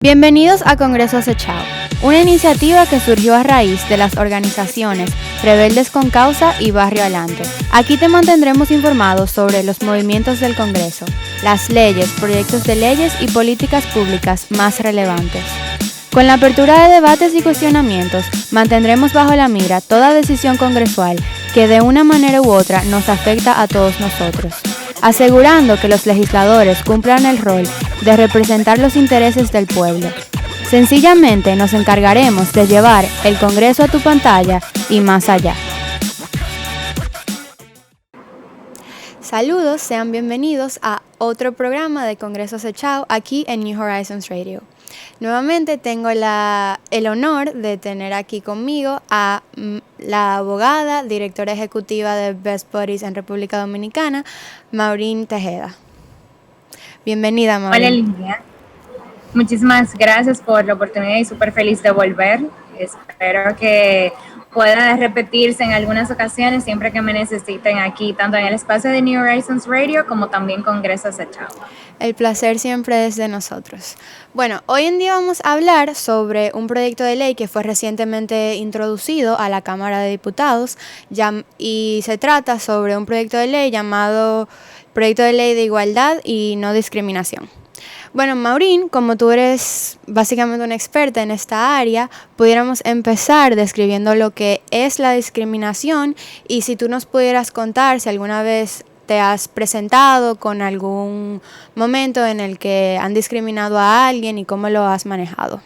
Bienvenidos a Congreso Acechao, una iniciativa que surgió a raíz de las organizaciones Rebeldes con Causa y Barrio Alante. Aquí te mantendremos informados sobre los movimientos del Congreso, las leyes, proyectos de leyes y políticas públicas más relevantes. Con la apertura de debates y cuestionamientos, mantendremos bajo la mira toda decisión congresual que de una manera u otra nos afecta a todos nosotros, asegurando que los legisladores cumplan el rol de representar los intereses del pueblo. Sencillamente nos encargaremos de llevar el Congreso a tu pantalla y más allá. Saludos, sean bienvenidos a otro programa de Congreso Acechao aquí en New Horizons Radio. Nuevamente tengo el honor de tener aquí conmigo a la abogada, directora ejecutiva de Best Buddies en República Dominicana, Maureen Tejeda. Bienvenida, Maureen. Hola, Lidia. Muchísimas gracias por la oportunidad y súper feliz de volver. Espero que pueda repetirse en algunas ocasiones siempre que me necesiten aquí, tanto en el espacio de New Horizons Radio como también Congreso Acechao. El placer siempre es de nosotros. Bueno, hoy en día vamos a hablar sobre un proyecto de ley que fue recientemente introducido a la Cámara de Diputados y se trata sobre un proyecto de ley llamado Proyecto de Ley de Igualdad y No Discriminación. Bueno, Maureen, como tú eres básicamente una experta en esta área, pudiéramos empezar describiendo lo que es la discriminación y si tú nos pudieras contar si alguna vez te has presentado con algún momento en el que han discriminado a alguien y cómo lo has manejado.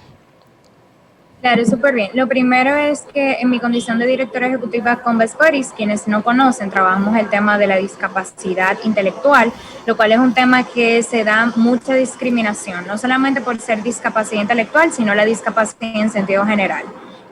Claro, súper bien. Lo primero es que en mi condición de directora ejecutiva con Best Buddies, quienes no conocen, trabajamos el tema de la discapacidad intelectual, lo cual es un tema que se da mucha discriminación, no solamente por ser discapacidad intelectual, sino la discapacidad en sentido general,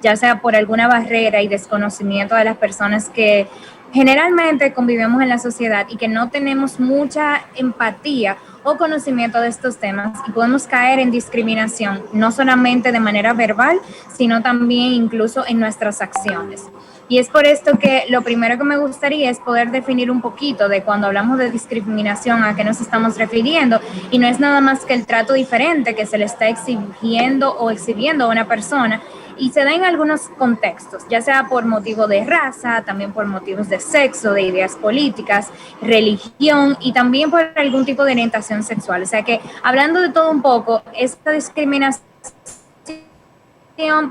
ya sea por alguna barrera y desconocimiento de las personas que generalmente convivimos en la sociedad y que no tenemos mucha empatía o conocimiento de estos temas y podemos caer en discriminación, no solamente de manera verbal, sino también incluso en nuestras acciones. Y es por esto que lo primero que me gustaría es poder definir un poquito de cuando hablamos de discriminación a qué nos estamos refiriendo, y no es nada más que el trato diferente que se le está exigiendo o exhibiendo a una persona, y se da en algunos contextos, ya sea por motivo de raza, también por motivos de sexo, de ideas políticas, religión y también por algún tipo de orientación sexual. O sea que, hablando de todo un poco, esta discriminación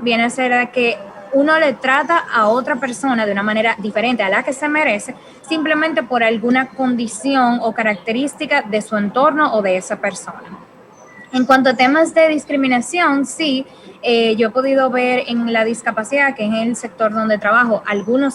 viene a ser que uno le trata a otra persona de una manera diferente a la que se merece, simplemente por alguna condición o característica de su entorno o de esa persona. En cuanto a temas de discriminación, sí, yo he podido ver en la discapacidad, que es el sector donde trabajo, algunos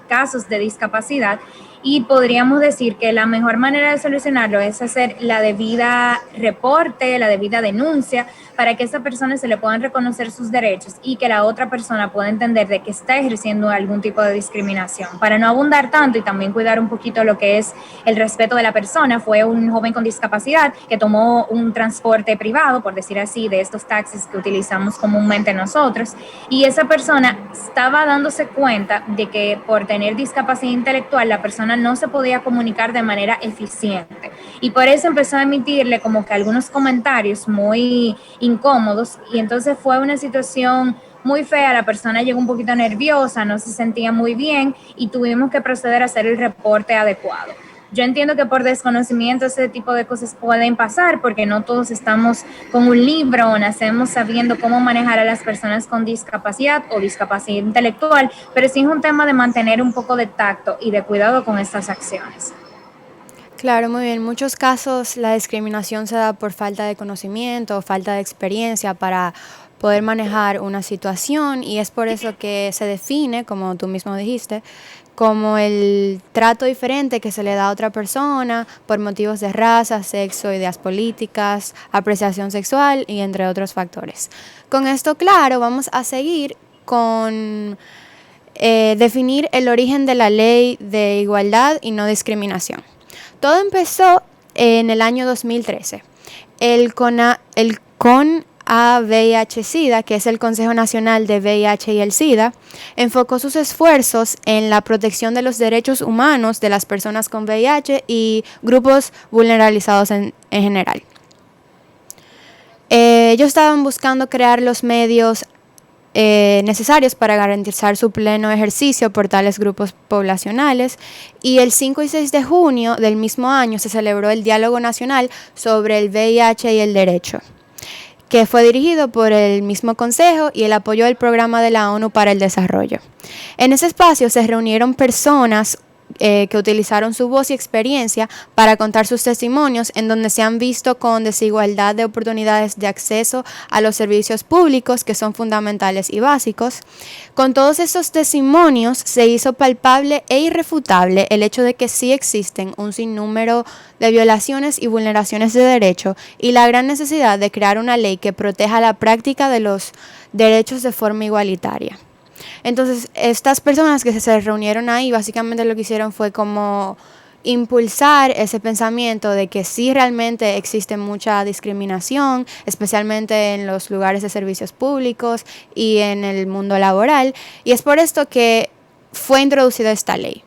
casos de discapacidad, y podríamos decir que la mejor manera de solucionarlo es hacer la debida reporte, la debida denuncia, para que a esa persona se le puedan reconocer sus derechos y que la otra persona pueda entender de que está ejerciendo algún tipo de discriminación. Para no abundar tanto y también cuidar un poquito lo que es el respeto de la persona, fue un joven con discapacidad que tomó un transporte privado, por decir así, de estos taxis que utilizamos comúnmente nosotros, y esa persona estaba dándose cuenta de que por tener discapacidad intelectual la persona no se podía comunicar de manera eficiente, y por eso empezó a emitirle como que algunos comentarios muy incómodos, y entonces fue una situación muy fea. La persona llegó un poquito nerviosa, no se sentía muy bien y tuvimos que proceder a hacer el reporte adecuado. Yo entiendo que por desconocimiento ese tipo de cosas pueden pasar porque no todos estamos con un libro o nacemos sabiendo cómo manejar a las personas con discapacidad o discapacidad intelectual, pero sí es un tema de mantener un poco de tacto y de cuidado con estas acciones. Claro, muy bien. En muchos casos la discriminación se da por falta de conocimiento o falta de experiencia para poder manejar una situación, y es por eso que se define, como tú mismo dijiste, como el trato diferente que se le da a otra persona por motivos de raza, sexo, ideas políticas, apreciación sexual y entre otros factores. Con esto claro, vamos a seguir con definir el origen de la Ley de Igualdad y No Discriminación. Todo empezó en el año 2013. El CONAVIH-SIDA, que es el Consejo Nacional de VIH y el SIDA, enfocó sus esfuerzos en la protección de los derechos humanos de las personas con VIH y grupos vulnerabilizados en general. Ellos estaban buscando crear los medios necesarios para garantizar su pleno ejercicio por tales grupos poblacionales, y el 5 y 6 de junio del mismo año se celebró el Diálogo Nacional sobre el VIH y el Derecho, que fue dirigido por el mismo Consejo y el apoyo del Programa de la ONU para el Desarrollo. En ese espacio se reunieron personas que utilizaron su voz y experiencia para contar sus testimonios, en donde se han visto con desigualdad de oportunidades de acceso a los servicios públicos que son fundamentales y básicos. Con todos esos testimonios se hizo palpable e irrefutable el hecho de que sí existen un sinnúmero de violaciones y vulneraciones de derechos, y la gran necesidad de crear una ley que proteja la práctica de los derechos de forma igualitaria. Entonces, estas personas que se reunieron ahí, básicamente lo que hicieron fue como impulsar ese pensamiento de que sí realmente existe mucha discriminación, especialmente en los lugares de servicios públicos y en el mundo laboral, y es por esto que fue introducida esta ley.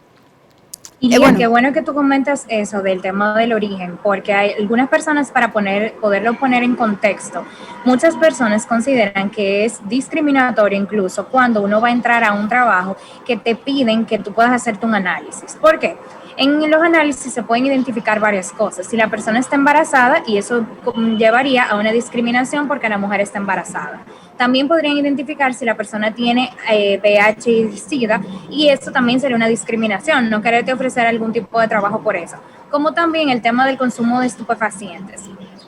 Y bueno, qué bueno que tú comentas eso del tema del origen, porque hay algunas personas, para poderlo poner en contexto, muchas personas consideran que es discriminatorio incluso cuando uno va a entrar a un trabajo que te piden que tú puedas hacerte un análisis. ¿Por qué? En los análisis se pueden identificar varias cosas. Si la persona está embarazada, y eso llevaría a una discriminación porque la mujer está embarazada. También podrían identificar si la persona tiene VIH y SIDA, y esto también sería una discriminación, no quererte ofrecer algún tipo de trabajo por eso. Como también el tema del consumo de estupefacientes.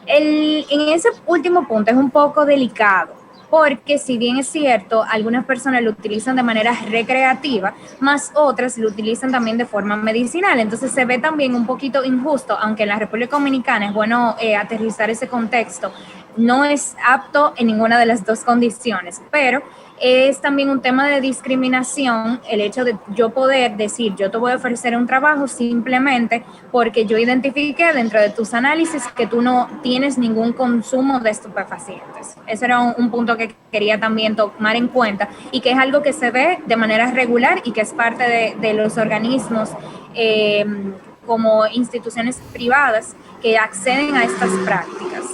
En ese último punto es un poco delicado, porque si bien es cierto, algunas personas lo utilizan de manera recreativa, más otras lo utilizan también de forma medicinal. Entonces se ve también un poquito injusto, aunque en la República Dominicana es bueno aterrizar ese contexto, no es apto en ninguna de las dos condiciones, pero es también un tema de discriminación el hecho de yo poder decir, yo te voy a ofrecer un trabajo simplemente porque yo identifiqué dentro de tus análisis que tú no tienes ningún consumo de estupefacientes. Ese era un punto que quería también tomar en cuenta, y que es algo que se ve de manera regular y que es parte de los organismos como instituciones privadas que acceden a estas prácticas.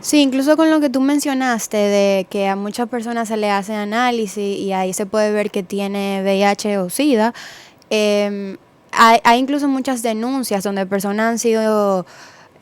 Sí, incluso con lo que tú mencionaste de que a muchas personas se le hace análisis y ahí se puede ver que tiene VIH o SIDA, hay incluso muchas denuncias donde personas han sido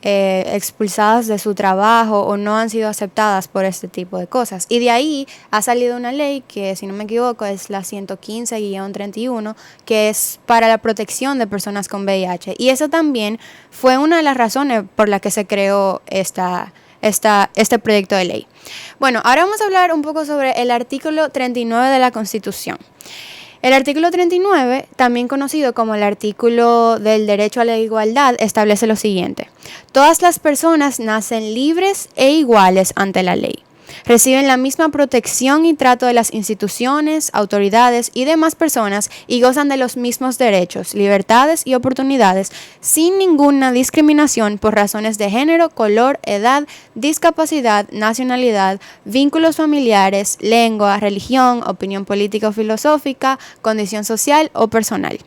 expulsadas de su trabajo o no han sido aceptadas por este tipo de cosas. Y de ahí ha salido una ley que, si no me equivoco, es la 115-31, que es para la protección de personas con VIH. Y eso también fue una de las razones por las que se creó este proyecto de ley. Bueno, ahora vamos a hablar un poco sobre el artículo 39 de la Constitución. El artículo 39, también conocido como el artículo del derecho a la igualdad, establece lo siguiente: todas las personas nacen libres e iguales ante la ley. Reciben la misma protección y trato de las instituciones, autoridades y demás personas, y gozan de los mismos derechos, libertades y oportunidades sin ninguna discriminación por razones de género, color, edad, discapacidad, nacionalidad, vínculos familiares, lengua, religión, opinión política o filosófica, condición social o personal.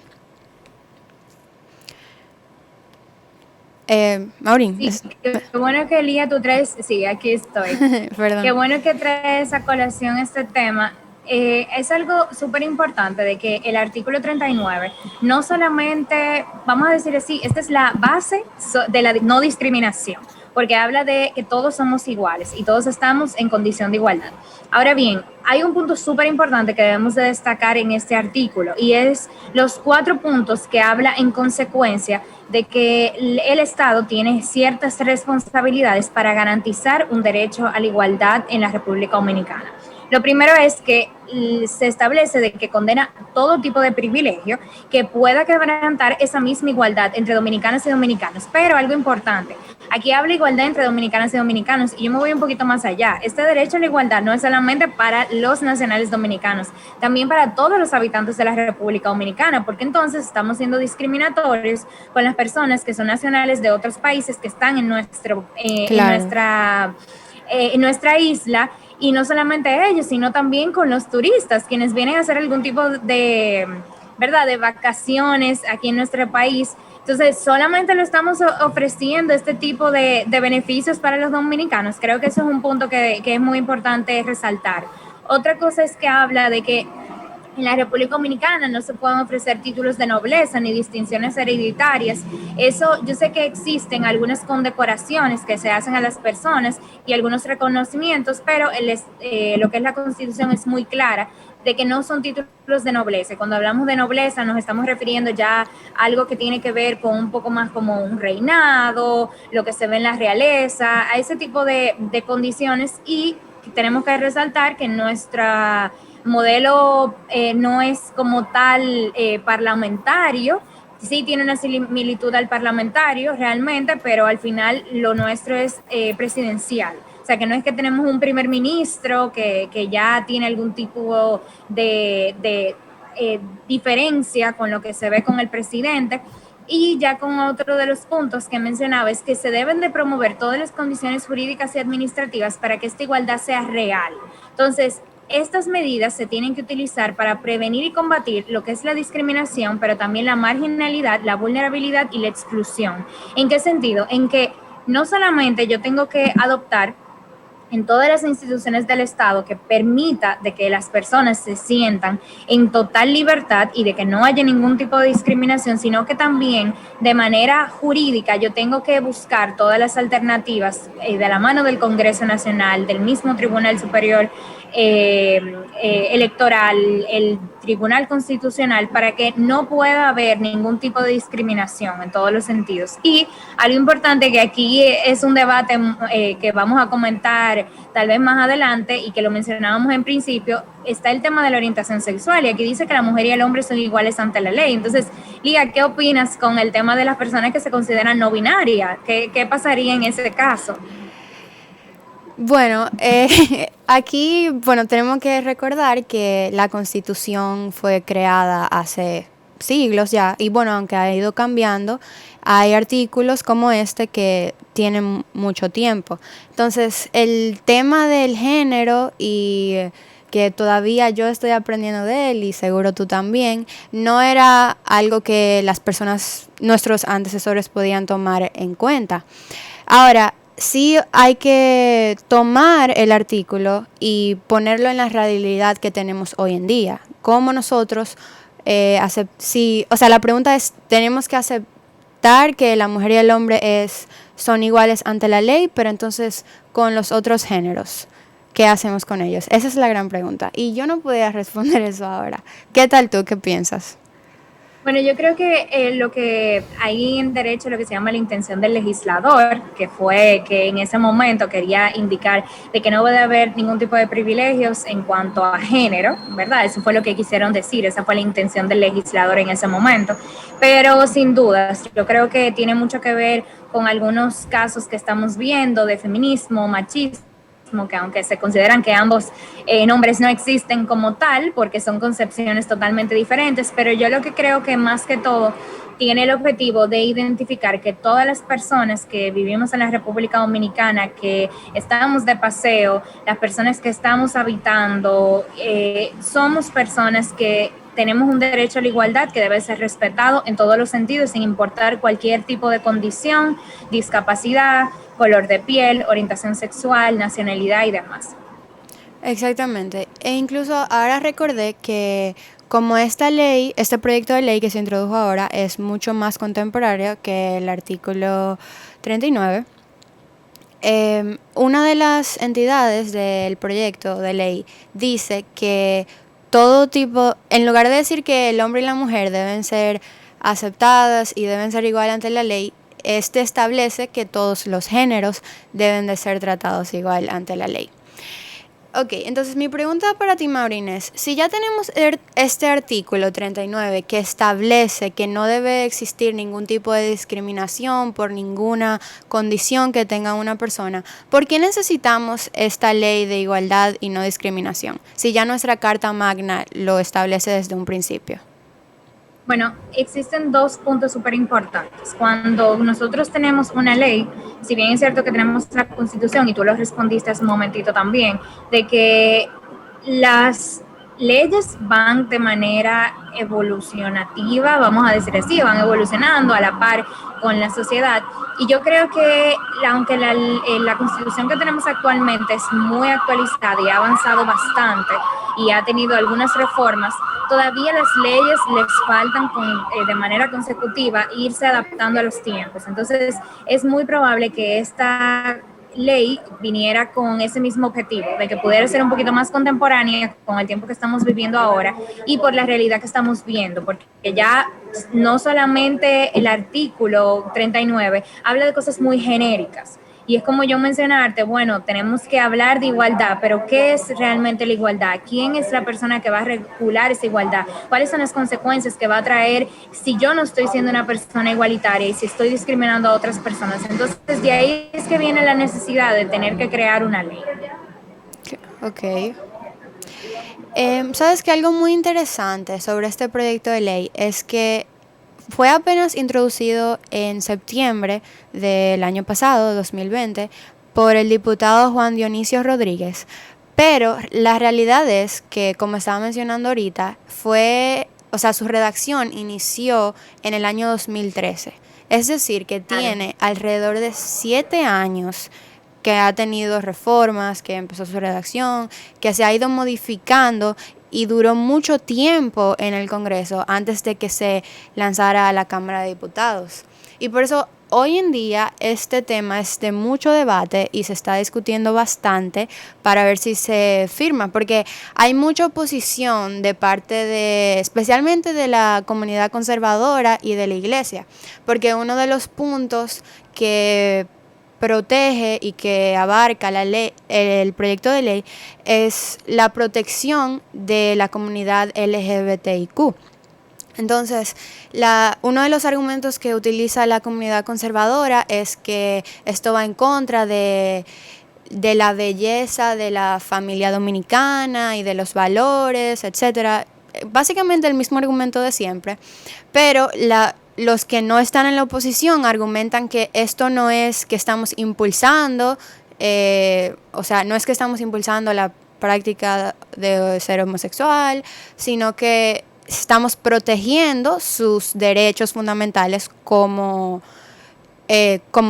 Maurín. Sí, qué bueno que Lía tú traes, sí, aquí estoy. Perdón. Qué bueno que traes a colación este tema. Es algo súper importante de que el artículo 39 no solamente, vamos a decir así, esta es la base de la no discriminación, porque habla de que todos somos iguales y todos estamos en condición de igualdad. Ahora bien, hay un punto súper importante que debemos de destacar en este artículo, y es los 4 puntos que habla en consecuencia de que el Estado tiene ciertas responsabilidades para garantizar un derecho a la igualdad en la República Dominicana. Lo primero es que se establece de que condena todo tipo de privilegio que pueda quebrantar esa misma igualdad entre dominicanas y dominicanos. Pero algo importante, aquí habla igualdad entre dominicanas y dominicanos, y yo me voy un poquito más allá. Este derecho a la igualdad no es solamente para los nacionales dominicanos, también para todos los habitantes de la República Dominicana, porque entonces estamos siendo discriminatorios con las personas que son nacionales de otros países que están en nuestra isla. Y no solamente ellos, sino también con los turistas, quienes vienen a hacer algún tipo de, ¿verdad?, de vacaciones aquí en nuestro país. Entonces, solamente lo estamos ofreciendo este tipo de beneficios para los dominicanos. Creo que eso es un punto que es muy importante resaltar. Otra cosa es que habla de que en la República Dominicana no se pueden ofrecer títulos de nobleza ni distinciones hereditarias. Eso, yo sé que existen algunas condecoraciones que se hacen a las personas y algunos reconocimientos, pero lo que es la Constitución es muy clara de que no son títulos de nobleza. Cuando hablamos de nobleza nos estamos refiriendo ya a algo que tiene que ver con un poco más como un reinado, lo que se ve en la realeza, a ese tipo de condiciones, y tenemos que resaltar que nuestra modelo no es como tal parlamentario, sí tiene una similitud al parlamentario realmente, pero al final lo nuestro es presidencial. O sea, que no es que tenemos un primer ministro que ya tiene algún tipo de diferencia con lo que se ve con el presidente. Y ya con otro de los puntos que mencionaba es que se deben de promover todas las condiciones jurídicas y administrativas para que esta igualdad sea real. Entonces, estas medidas se tienen que utilizar para prevenir y combatir lo que es la discriminación, pero también la marginalidad, la vulnerabilidad y la exclusión. ¿En qué sentido? En que no solamente yo tengo que adoptar en todas las instituciones del Estado que permita de que las personas se sientan en total libertad y de que no haya ningún tipo de discriminación, sino que también de manera jurídica yo tengo que buscar todas las alternativas de la mano del Congreso Nacional, del mismo Tribunal Superior Electoral, el Tribunal Constitucional, para que no pueda haber ningún tipo de discriminación en todos los sentidos. Y algo importante que aquí es un debate que vamos a comentar tal vez más adelante y que lo mencionábamos en principio, está el tema de la orientación sexual, y aquí dice que la mujer y el hombre son iguales ante la ley. Entonces, Lía, ¿qué opinas con el tema de las personas que se consideran no binarias? ¿Qué pasaría en ese caso? Bueno, aquí, bueno, tenemos que recordar que la Constitución fue creada hace siglos ya, y bueno, aunque ha ido cambiando, hay artículos como este que tienen mucho tiempo. Entonces, el tema del género, y que todavía yo estoy aprendiendo de él y seguro tú también, no era algo que las personas, nuestros antecesores, podían tomar en cuenta. Ahora, sí hay que tomar el artículo y ponerlo en la realidad que tenemos hoy en día. ¿Cómo nosotros o sea, la pregunta es, ¿tenemos que aceptar que la mujer y el hombre son iguales ante la ley, pero entonces con los otros géneros, ¿qué hacemos con ellos? Esa es la gran pregunta. Y yo no podía responder eso ahora. ¿Qué tal tú? ¿Qué piensas? Bueno, yo creo que lo que hay en derecho, lo que se llama la intención del legislador, que fue que en ese momento quería indicar de que no puede haber ningún tipo de privilegios en cuanto a género, ¿verdad? Eso fue lo que quisieron decir, esa fue la intención del legislador en ese momento. Pero sin dudas, yo creo que tiene mucho que ver con algunos casos que estamos viendo de feminismo, machismo, que aunque se consideran que ambos nombres no existen como tal, porque son concepciones totalmente diferentes, pero yo lo que creo que más que todo tiene el objetivo de identificar que todas las personas que vivimos en la República Dominicana, que estamos de paseo, las personas que estamos habitando, somos personas que tenemos un derecho a la igualdad que debe ser respetado en todos los sentidos, sin importar cualquier tipo de condición, discapacidad, color de piel, orientación sexual, nacionalidad y demás. Exactamente. E incluso ahora recordé que como esta ley, este proyecto de ley que se introdujo ahora es mucho más contemporáneo que el artículo 39, una de las entidades del proyecto de ley dice que todo tipo, en lugar de decir que el hombre y la mujer deben ser aceptadas y deben ser igual ante la ley, este establece que todos los géneros deben de ser tratados igual ante la ley. Ok, entonces mi pregunta para ti, Maureen, es, si ya tenemos este artículo 39 que establece que no debe existir ningún tipo de discriminación por ninguna condición que tenga una persona, ¿por qué necesitamos esta ley de igualdad y no discriminación? Si ya nuestra Carta Magna lo establece desde un principio. Bueno, existen dos puntos súper importantes. Cuando nosotros tenemos una ley, si bien es cierto que tenemos la Constitución, y tú lo respondiste hace un momentito también, de que leyes van de manera evolucionativa, vamos a decir así, van evolucionando a la par con la sociedad. Y yo creo que aunque la constitución que tenemos actualmente es muy actualizada y ha avanzado bastante y ha tenido algunas reformas, todavía las leyes les faltan de manera consecutiva irse adaptando a los tiempos. Entonces es muy probable que esta ley viniera con ese mismo objetivo, de que pudiera ser un poquito más contemporánea con el tiempo que estamos viviendo ahora y por la realidad que estamos viendo, porque ya no solamente el artículo 39 habla de cosas muy genéricas. Y es como yo mencionarte, bueno, tenemos que hablar de igualdad, pero ¿qué es realmente la igualdad? ¿Quién es la persona que va a regular esa igualdad? ¿Cuáles son las consecuencias que va a traer si yo no estoy siendo una persona igualitaria y si estoy discriminando a otras personas? Entonces, de ahí es que viene la necesidad de tener que crear una ley. Ok. Sabes que algo muy interesante sobre este proyecto de ley es que fue apenas introducido en septiembre del año pasado, 2020, por el diputado Juan Dionisio Rodríguez. Pero la realidad es que, como estaba mencionando ahorita, su redacción inició en el año 2013. Es decir, que tiene alrededor de 7 años que ha tenido reformas, que empezó su redacción, que se ha ido modificando y duró mucho tiempo en el Congreso antes de que se lanzara a la Cámara de Diputados. Y por eso hoy en día este tema es de mucho debate y se está discutiendo bastante para ver si se firma, porque hay mucha oposición de parte especialmente de la comunidad conservadora y de la iglesia, porque uno de los puntos que protege y que abarca la ley, el proyecto de ley, es la protección de la comunidad LGBTIQ. Entonces, uno de los argumentos que utiliza la comunidad conservadora es que esto va en contra de la belleza de la familia dominicana y de los valores, etcétera. Básicamente el mismo argumento de siempre, pero los que no están en la oposición argumentan que esto no es que estamos impulsando, no es que estamos impulsando la práctica de ser homosexual, sino que estamos protegiendo sus derechos fundamentales como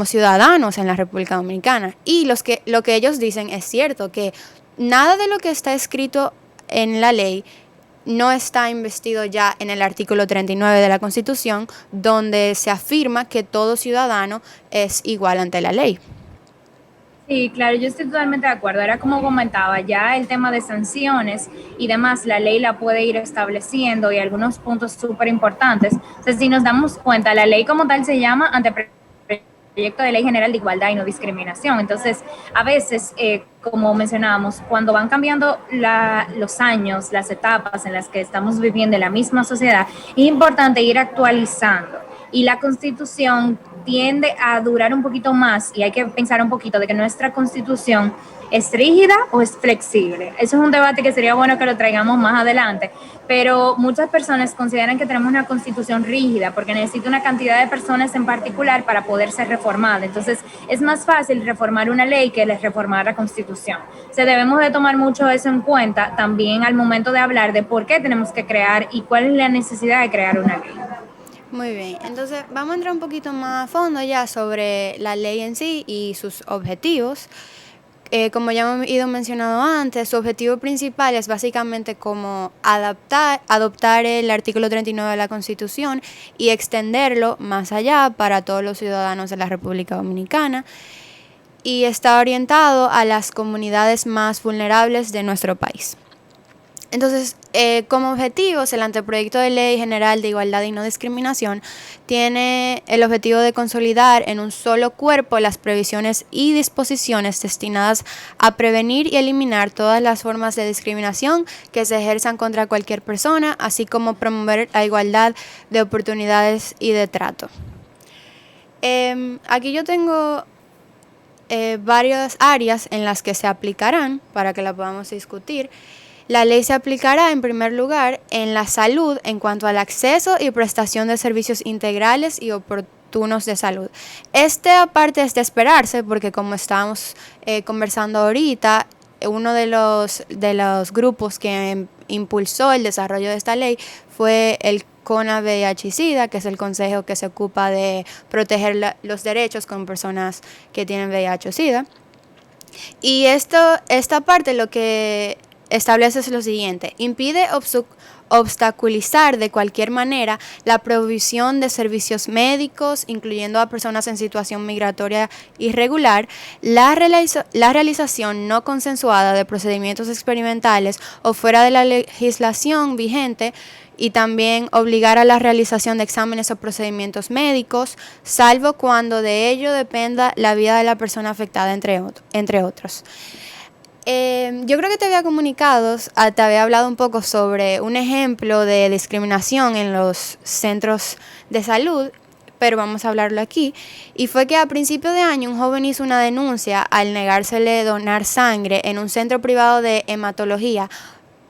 ciudadanos en la República Dominicana. Y lo que ellos dicen es cierto, que nada de lo que está escrito en la ley no está investido ya en el artículo 39 de la Constitución, donde se afirma que todo ciudadano es igual ante la ley. Sí, claro, yo estoy totalmente de acuerdo. Era como comentaba, ya el tema de sanciones y demás, la ley la puede ir estableciendo y algunos puntos súper importantes. Entonces, si nos damos cuenta, la ley como tal se llama Anteproyecto de Ley General de Igualdad y No Discriminación. Entonces, a veces, como mencionábamos, cuando van cambiando los años, las etapas en las que estamos viviendo en la misma sociedad, es importante ir actualizando. Y la Constitución tiende a durar un poquito más y hay que pensar un poquito de que nuestra Constitución es rígida o es flexible. Eso es un debate que sería bueno que lo traigamos más adelante, pero muchas personas consideran que tenemos una Constitución rígida porque necesita una cantidad de personas en particular para poder ser reformada. Entonces, es más fácil reformar una ley que reformar la Constitución. O sea, debemos de tomar mucho eso en cuenta también al momento de hablar de por qué tenemos que crear y cuál es la necesidad de crear una ley. Muy bien, entonces vamos a entrar un poquito más a fondo ya sobre la ley en sí y sus objetivos. Como ya hemos ido mencionando antes, su objetivo principal es básicamente como adoptar el artículo 39 de la Constitución y extenderlo más allá para todos los ciudadanos de la República Dominicana, y está orientado a las comunidades más vulnerables de nuestro país. Entonces, como objetivos, el Anteproyecto de Ley General de Igualdad y No Discriminación tiene el objetivo de consolidar en un solo cuerpo las previsiones y disposiciones destinadas a prevenir y eliminar todas las formas de discriminación que se ejerzan contra cualquier persona, así como promover la igualdad de oportunidades y de trato. Aquí yo tengo varias áreas en las que se aplicarán para que la podamos discutir. La ley se aplicará, en primer lugar, en la salud en cuanto al acceso y prestación de servicios integrales y oportunos de salud. Esta parte es de esperarse porque, como estábamos conversando ahorita, uno de los grupos que impulsó el desarrollo de esta ley fue el CONA VIH y SIDA, que es el consejo que se ocupa de proteger los derechos con personas que tienen VIH o SIDA. Y esta parte lo que establece es lo siguiente: impide obstaculizar de cualquier manera la provisión de servicios médicos, incluyendo a personas en situación migratoria irregular, la realización no consensuada de procedimientos experimentales o fuera de la legislación vigente, y también obligar a la realización de exámenes o procedimientos médicos, salvo cuando de ello dependa la vida de la persona afectada, entre otros. Yo creo que te había hablado un poco sobre un ejemplo de discriminación en los centros de salud, pero vamos a hablarlo aquí. Y fue que a principio de año un joven hizo una denuncia al negársele donar sangre en un centro privado de hematología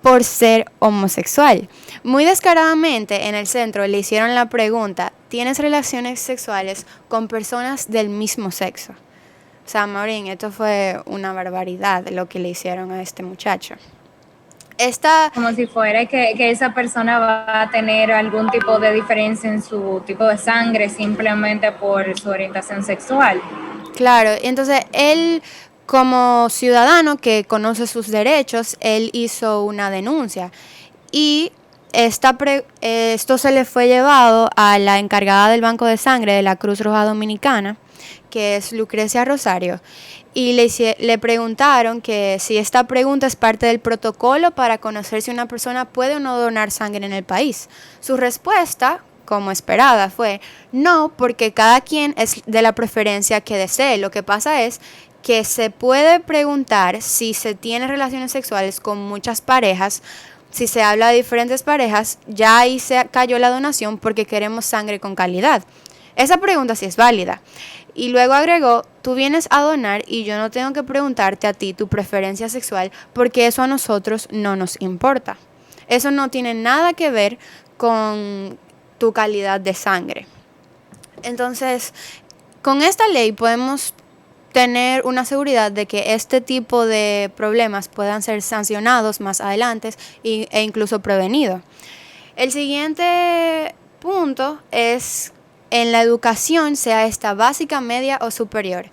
por ser homosexual. Muy descaradamente en el centro le hicieron la pregunta: ¿tienes relaciones sexuales con personas del mismo sexo? O sea, Maureen, esto fue una barbaridad lo que le hicieron a este muchacho. Como si fuera que esa persona va a tener algún tipo de diferencia en su tipo de sangre simplemente por su orientación sexual. Claro, entonces él, como ciudadano que conoce sus derechos, él hizo una denuncia y esto se le fue llevado a la encargada del Banco de Sangre de la Cruz Roja Dominicana, que es Lucrecia Rosario, y le preguntaron que si esta pregunta es parte del protocolo para conocer si una persona puede o no donar sangre en el país. Su respuesta, como esperada, fue no, porque cada quien es de la preferencia que desee. Lo que pasa es que se puede preguntar si se tiene relaciones sexuales con muchas parejas. Si se habla de diferentes parejas, ya ahí se cayó la donación porque queremos sangre con calidad. Esa pregunta sí es válida. Y luego agregó: tú vienes a donar y yo no tengo que preguntarte a ti tu preferencia sexual porque eso a nosotros no nos importa. Eso no tiene nada que ver con tu calidad de sangre. Entonces, con esta ley podemos tener una seguridad de que este tipo de problemas puedan ser sancionados más adelante e incluso prevenidos. El siguiente punto es: en la educación, sea esta básica, media o superior.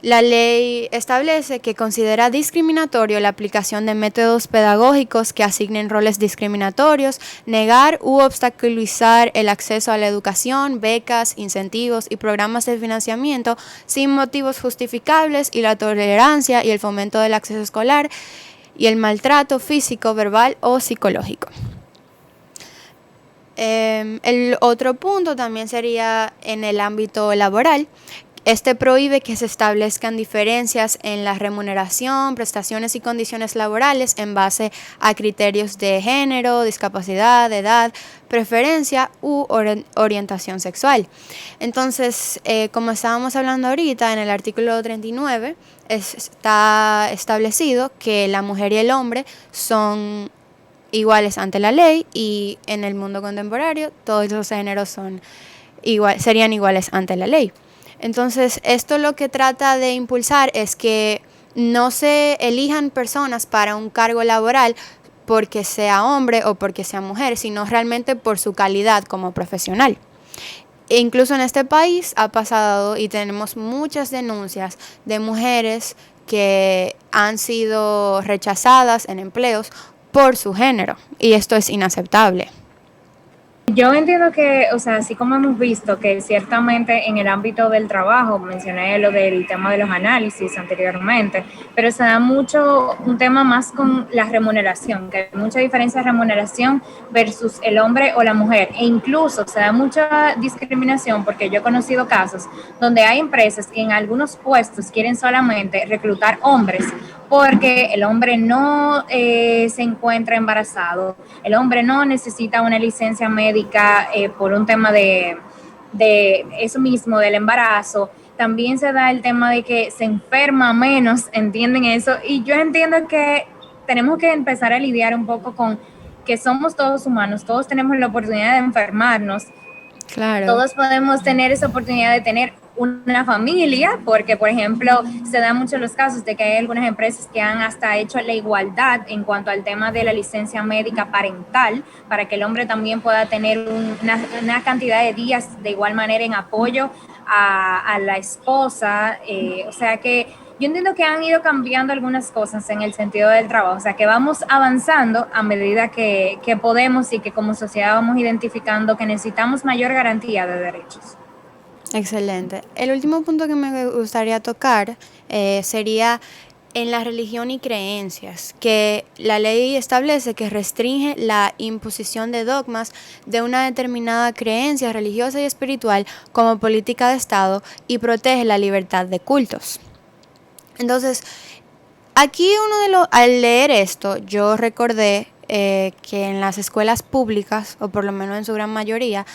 La ley establece que considera discriminatorio la aplicación de métodos pedagógicos que asignen roles discriminatorios, negar u obstaculizar el acceso a la educación, becas, incentivos y programas de financiamiento sin motivos justificables, y la tolerancia y el fomento del acceso escolar y el maltrato físico, verbal o psicológico. El otro punto también sería en el ámbito laboral. Este prohíbe que se establezcan diferencias en la remuneración, prestaciones y condiciones laborales en base a criterios de género, discapacidad, edad, preferencia u orientación sexual. Entonces, como estábamos hablando ahorita, en el artículo 39 está establecido que la mujer y el hombre son iguales ante la ley, y en el mundo contemporáneo todos los géneros serían iguales ante la ley. Entonces, esto lo que trata de impulsar es que no se elijan personas para un cargo laboral porque sea hombre o porque sea mujer, sino realmente por su calidad como profesional. E incluso en este país ha pasado y tenemos muchas denuncias de mujeres que han sido rechazadas en empleos por su género, y esto es inaceptable. Yo entiendo que, o sea, así como hemos visto que ciertamente en el ámbito del trabajo, mencioné lo del tema de los análisis anteriormente, pero se da mucho un tema más con la remuneración, que hay mucha diferencia de remuneración versus el hombre o la mujer, e incluso se da mucha discriminación porque yo he conocido casos donde hay empresas que en algunos puestos quieren solamente reclutar hombres porque el hombre no se encuentra embarazado, el hombre no necesita una licencia médica por un tema de eso mismo, del embarazo. También se da el tema de que se enferma menos, entienden eso, y yo entiendo que tenemos que empezar a lidiar un poco con que somos todos humanos, todos tenemos la oportunidad de enfermarnos. Claro. Todos podemos tener esa oportunidad de tener una familia, porque por ejemplo se dan muchos los casos de que hay algunas empresas que han hasta hecho la igualdad en cuanto al tema de la licencia médica parental, para que el hombre también pueda tener una cantidad de días de igual manera en apoyo a la esposa, o sea que yo entiendo que han ido cambiando algunas cosas en el sentido del trabajo, o sea que vamos avanzando a medida que podemos y que como sociedad vamos identificando que necesitamos mayor garantía de derechos. Excelente. El último punto que me gustaría tocar sería en la religión y creencias, que la ley establece que restringe la imposición de dogmas de una determinada creencia religiosa y espiritual como política de Estado y protege la libertad de cultos. Entonces, aquí al leer esto, yo recordé que en las escuelas públicas, o por lo menos en su gran mayoría,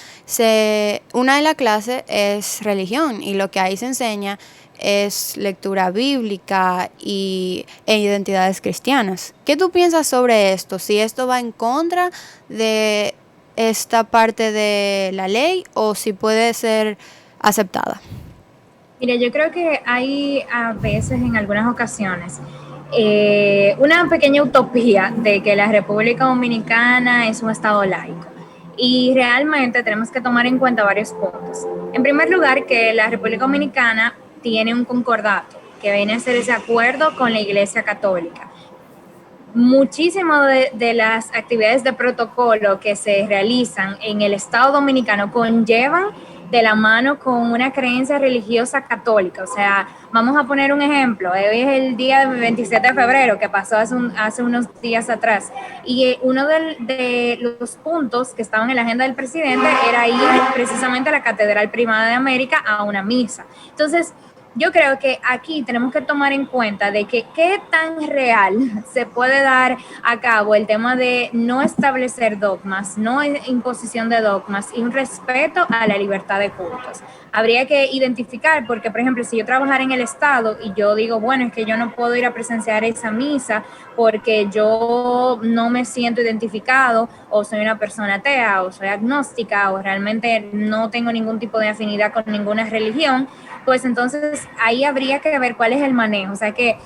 una de las clases es religión, y lo que ahí se enseña es lectura bíblica e identidades cristianas. ¿Qué tú piensas sobre esto? Si esto va en contra de esta parte de la ley o si puede ser aceptada. Mira, yo creo que hay a veces, en algunas ocasiones, una pequeña utopía de que la República Dominicana es un estado laico. Y realmente tenemos que tomar en cuenta varios puntos. En primer lugar, que la República Dominicana tiene un concordato, que viene a ser ese acuerdo con la Iglesia Católica. Muchísimas de las actividades de protocolo que se realizan en el Estado Dominicano conllevan de la mano con una creencia religiosa católica. O sea, vamos a poner un ejemplo. Hoy es el día 27 de febrero, que pasó hace unos días atrás. Y uno de los puntos que estaban en la agenda del presidente era ir precisamente a la Catedral Primada de América a una misa. Entonces, yo creo que aquí tenemos que tomar en cuenta de que qué tan real se puede dar a cabo el tema de no establecer dogmas, no imposición de dogmas y un respeto a la libertad de cultos. Habría que identificar, porque por ejemplo, si yo trabajara en el Estado y yo digo, bueno, es que yo no puedo ir a presenciar esa misa porque yo no me siento identificado, o soy una persona atea, o soy agnóstica, o realmente no tengo ningún tipo de afinidad con ninguna religión, pues entonces ahí habría que ver cuál es el manejo. O sea que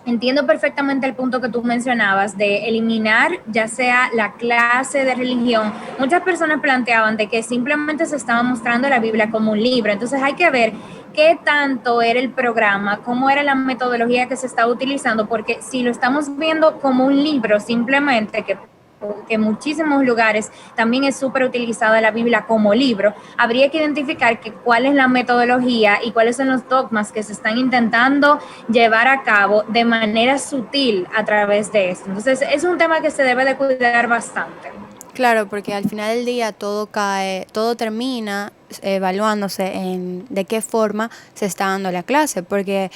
entiendo perfectamente el punto que tú mencionabas de eliminar ya sea la clase de religión. Muchas personas planteaban de que simplemente se estaba mostrando la Biblia como un libro. Entonces hay que ver qué tanto era el programa, cómo era la metodología que se estaba utilizando, porque si lo estamos viendo como un libro simplemente, que en muchísimos lugares también es súper utilizada la Biblia como libro, habría que identificar cuál es la metodología y cuáles son los dogmas que se están intentando llevar a cabo de manera sutil a través de esto. Entonces es un tema que se debe de cuidar bastante. Claro, porque al final del día todo termina evaluándose en de qué forma se está dando la clase, porque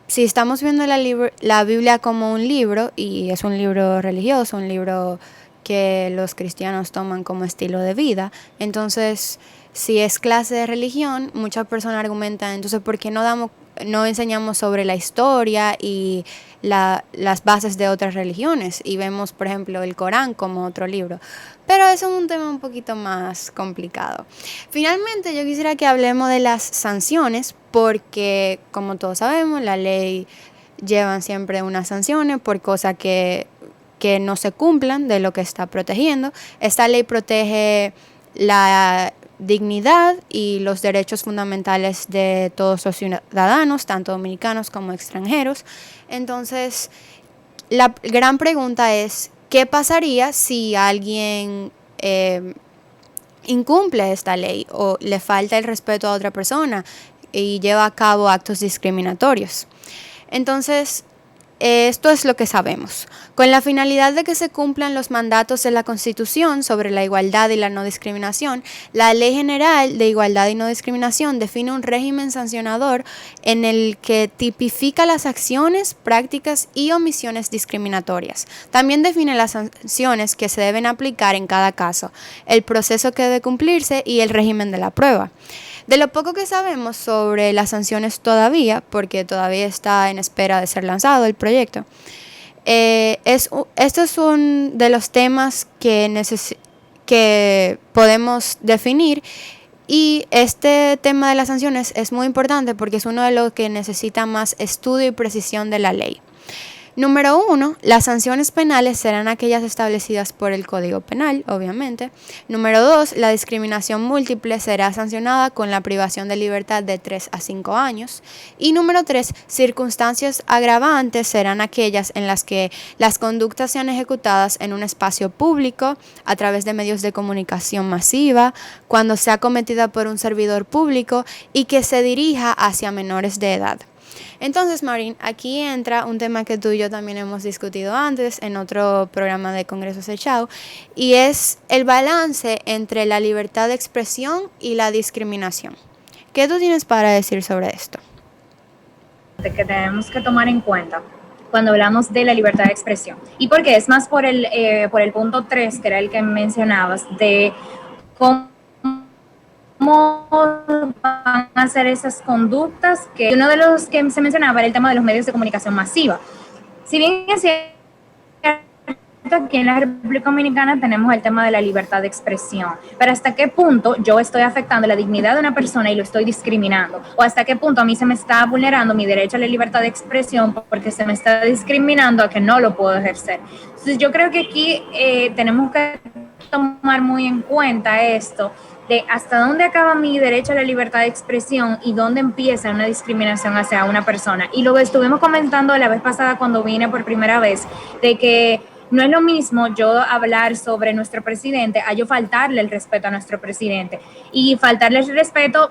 si estamos viendo la Biblia como un libro, y es un libro religioso, un libro que los cristianos toman como estilo de vida, entonces si es clase de religión, muchas personas argumentan, entonces ¿por qué no enseñamos sobre la historia y las bases de otras religiones? Y vemos, por ejemplo, el Corán como otro libro. Pero eso es un tema un poquito más complicado. Finalmente, yo quisiera que hablemos de las sanciones, porque, como todos sabemos, la ley lleva siempre unas sanciones por cosas que no se cumplan de lo que está protegiendo. Esta ley protege la dignidad y los derechos fundamentales de todos los ciudadanos, tanto dominicanos como extranjeros. Entonces, la gran pregunta es, ¿qué pasaría si alguien incumple esta ley o le falta el respeto a otra persona y lleva a cabo actos discriminatorios? Entonces, esto es lo que sabemos. Con la finalidad de que se cumplan los mandatos de la Constitución sobre la igualdad y la no discriminación, la Ley General de Igualdad y No Discriminación define un régimen sancionador en el que tipifica las acciones, prácticas y omisiones discriminatorias. También define las sanciones que se deben aplicar en cada caso, el proceso que debe cumplirse y el régimen de la prueba. De lo poco que sabemos sobre las sanciones todavía, porque todavía está en espera de ser lanzado el proyecto, esto es un de los temas que podemos definir Y este tema de las sanciones es muy importante porque es uno de los que necesita más estudio y precisión de la ley. Número 1, las sanciones penales serán aquellas establecidas por el Código Penal, obviamente. Número 2, la discriminación múltiple será sancionada con la privación de libertad de 3 a 5 años. Y número 3, circunstancias agravantes serán aquellas en las que las conductas sean ejecutadas en un espacio público, a través de medios de comunicación masiva, cuando sea cometida por un servidor público y que se dirija hacia menores de edad. Entonces, Maureen, aquí entra un tema que tú y yo también hemos discutido antes en otro programa de Congreso Sechao, y es el balance entre la libertad de expresión y la discriminación. ¿Qué tú tienes para decir sobre esto? Que tenemos que tomar en cuenta cuando hablamos de la libertad de expresión. Y porque es más por el punto 3, que era el que mencionabas, de cómo van a hacer esas conductas, que uno de los que se mencionaba era el tema de los medios de comunicación masiva. Si bien es cierto, aquí en la República Dominicana tenemos el tema de la libertad de expresión, pero hasta qué punto yo estoy afectando la dignidad de una persona y lo estoy discriminando, o hasta qué punto a mí se me está vulnerando mi derecho a la libertad de expresión porque se me está discriminando a que no lo puedo ejercer. Entonces yo creo que aquí tenemos que tomar muy en cuenta esto de hasta dónde acaba mi derecho a la libertad de expresión y dónde empieza una discriminación hacia una persona. Y lo que estuvimos comentando la vez pasada cuando vine por primera vez, de que no es lo mismo yo hablar sobre nuestro presidente a yo faltarle el respeto a nuestro presidente. Y faltarle el respeto,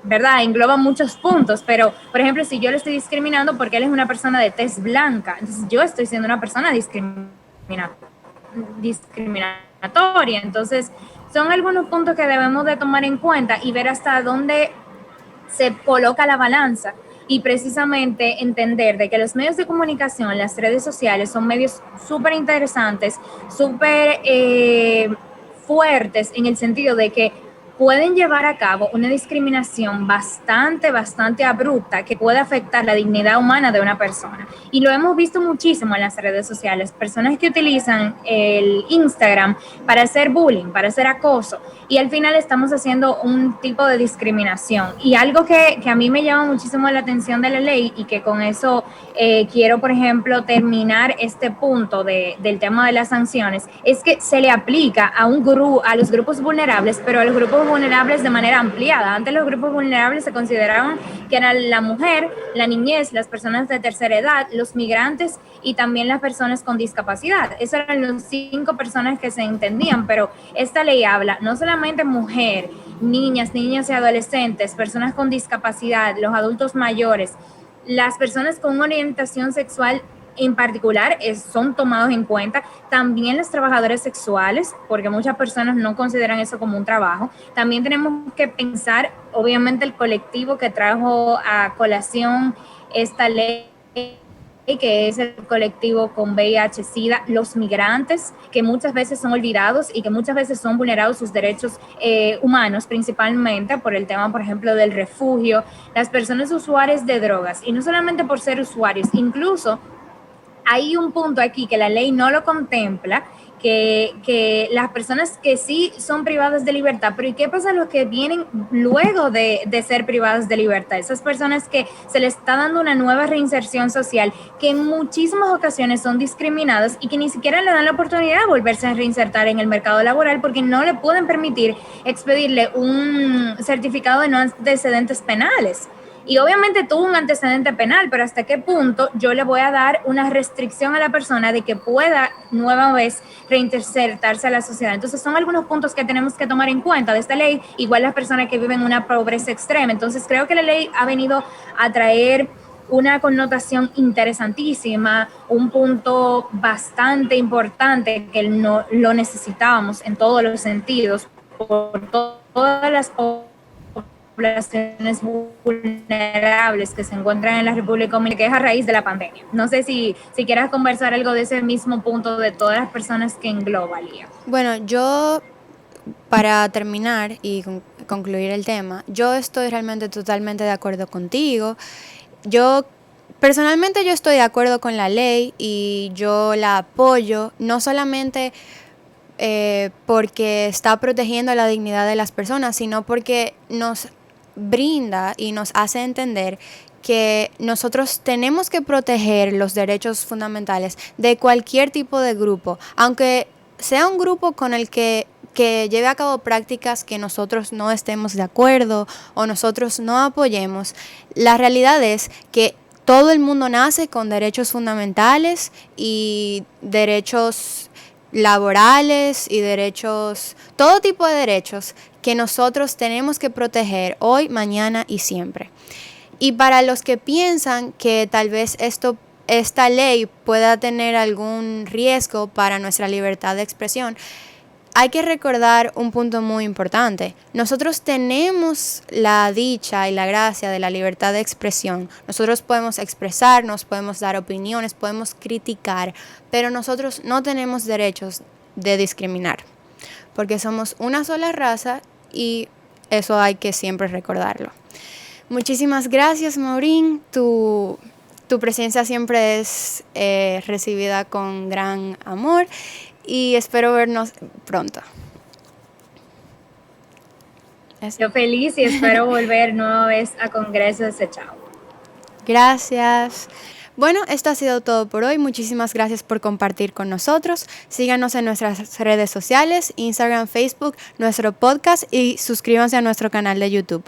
¿verdad? Engloba muchos puntos, pero, por ejemplo, si yo le estoy discriminando porque él es una persona de tez blanca, entonces yo estoy siendo una persona discriminatoria. Entonces, son algunos puntos que debemos de tomar en cuenta y ver hasta dónde se coloca la balanza y precisamente entender de que los medios de comunicación, las redes sociales son medios súper interesantes, súper fuertes en el sentido de que pueden llevar a cabo una discriminación bastante abrupta que puede afectar la dignidad humana de una persona. Y lo hemos visto muchísimo en las redes sociales, personas que utilizan el Instagram para hacer bullying, para hacer acoso, y al final estamos haciendo un tipo de discriminación. Y algo que a mí me llama muchísimo la atención de la ley y que con eso quiero, por ejemplo, terminar este punto del tema de las sanciones, es que se le aplica a los grupos vulnerables, pero a los grupos vulnerables de manera ampliada. Antes los grupos vulnerables se consideraban que eran la mujer, la niñez, las personas de tercera edad, los migrantes y también las personas con discapacidad. Esas eran las 5 personas que se entendían, pero esta ley habla no solamente mujer, niñas y adolescentes, personas con discapacidad, los adultos mayores, las personas con una orientación sexual en particular son tomados en cuenta, también los trabajadores sexuales, porque muchas personas no consideran eso como un trabajo. También tenemos que pensar, obviamente, el colectivo que trajo a colación esta ley, que es el colectivo con VIH-Sida, los migrantes, que muchas veces son olvidados y que muchas veces son vulnerados sus derechos humanos, principalmente por el tema, por ejemplo, del refugio, las personas usuarias de drogas, y no solamente por ser usuarios, incluso hay un punto aquí que la ley no lo contempla, que las personas que sí son privadas de libertad, pero ¿y qué pasa a los que vienen luego de ser privadas de libertad? Esas personas que se les está dando una nueva reinserción social, que en muchísimas ocasiones son discriminadas y que ni siquiera le dan la oportunidad de volverse a reinsertar en el mercado laboral porque no le pueden permitir expedirle un certificado de no antecedentes penales. Y obviamente tuvo un antecedente penal, pero ¿hasta qué punto yo le voy a dar una restricción a la persona de que pueda nueva vez reinsertarse a la sociedad? Entonces son algunos puntos que tenemos que tomar en cuenta de esta ley, igual las personas que viven una pobreza extrema. Entonces creo que la ley ha venido a traer una connotación interesantísima, un punto bastante importante que no lo necesitábamos en todos los sentidos, por todas las poblaciones vulnerables que se encuentran en la República Dominicana, que es a raíz de la pandemia. No sé si quieras conversar algo de ese mismo punto de todas las personas que engloba, Lía. Bueno, yo, para terminar y concluir el tema, yo estoy realmente totalmente de acuerdo contigo. Personalmente yo estoy de acuerdo con la ley y yo la apoyo, no solamente porque está protegiendo la dignidad de las personas, sino porque nos brinda y nos hace entender que nosotros tenemos que proteger los derechos fundamentales de cualquier tipo de grupo, aunque sea un grupo con el que lleve a cabo prácticas que nosotros no estemos de acuerdo o nosotros no apoyemos. La realidad es que todo el mundo nace con derechos fundamentales y derechos laborales y derechos, todo tipo de derechos que nosotros tenemos que proteger hoy, mañana y siempre. Y para los que piensan que tal vez esta ley pueda tener algún riesgo para nuestra libertad de expresión, hay que recordar un punto muy importante. Nosotros tenemos la dicha y la gracia de la libertad de expresión. Nosotros podemos expresarnos, podemos dar opiniones, podemos criticar, pero nosotros no tenemos derechos de discriminar, porque somos una sola raza y eso hay que siempre recordarlo. Muchísimas gracias, Maureen. Tu presencia siempre es recibida con gran amor y espero vernos pronto. Yo feliz y espero volver nueva vez a Congreso de Chao. Gracias. Bueno, esto ha sido todo por hoy. Muchísimas gracias por compartir con nosotros. Síganos en nuestras redes sociales, Instagram, Facebook, nuestro podcast y suscríbanse a nuestro canal de YouTube.